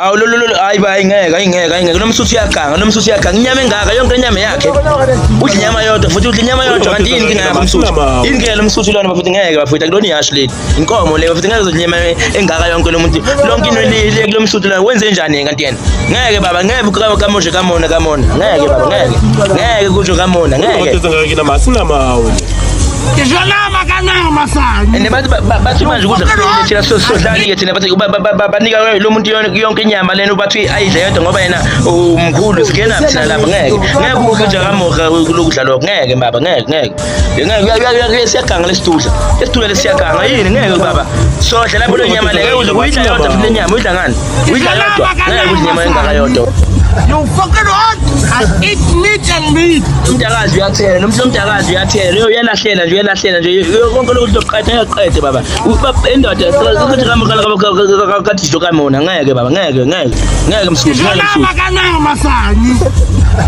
Awu lo hayi ayingeke nomsuthi uyaganga inyama engaka yonke inyama yakhe udla inyama yodwa futhi udla inyama yodwa kanti yini inkinga yakho umsuthi yini inkinga lomsuthi lona futhi ngeke bafutha kulona ihashi leli inkomo leyo futhi ngeke uzodla inyama engaka yonke lo muntu lonke into le kulomsuthi lona wenze njani kanti yena ngeke baba ngeke kamoshe kamona ngeke baba ngeke kusho kamona ngeke and bathi manje ukudla kufanele thina sodlani-ke thina bathi banika lo muntu yonke inyama lena bathi ayidla yodwa ngoba yena umkhulu singenaphi thina lapha ngeke ukudla kamoha lokudla lokho ngeke baba ngeke siyaganga lesitudla lesiyaganga yini ngeke baba sodla lapho le nyama le ngeke udle uyidla yodwa futhi le nyama uyidla ngani uyidla yodwa ngeke udle inyama engaka yodwa. You fucking what? I eat meat and meat. Umntakazi uyathela nomhlomntakazi uyathela uyalahlela nje konke lokudla okuqedwe ngaqedwe baba indoda ukuthi kamukhala kathi idlo kamona ngeke baba ngeke msuthi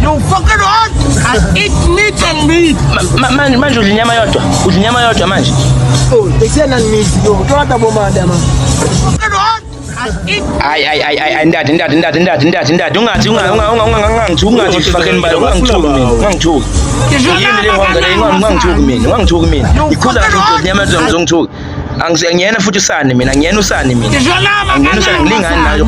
You fucking what? I eat meat and meat. Manje udla inyama yodwa manje. Oh, bekusena meat yo. Kodwa bomanda man. Fucking what? Ay ndati ungathi fucking balo ungangithuki yini le ngonga le ungangithuki mina ikhuza kahle inyama zongithuki angiyena futhi usane mina angiyena usane ngilingani nayo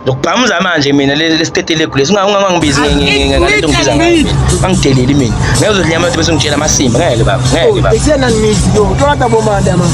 ukubhamuza manje mina le state le gulesi ungangibizi ngalento ngibiza ngayo angideleli mina ngeke uzodla inyama bese ngitshela amasimba ngeke baba bekusena meat yo. Kodwa bomanda man.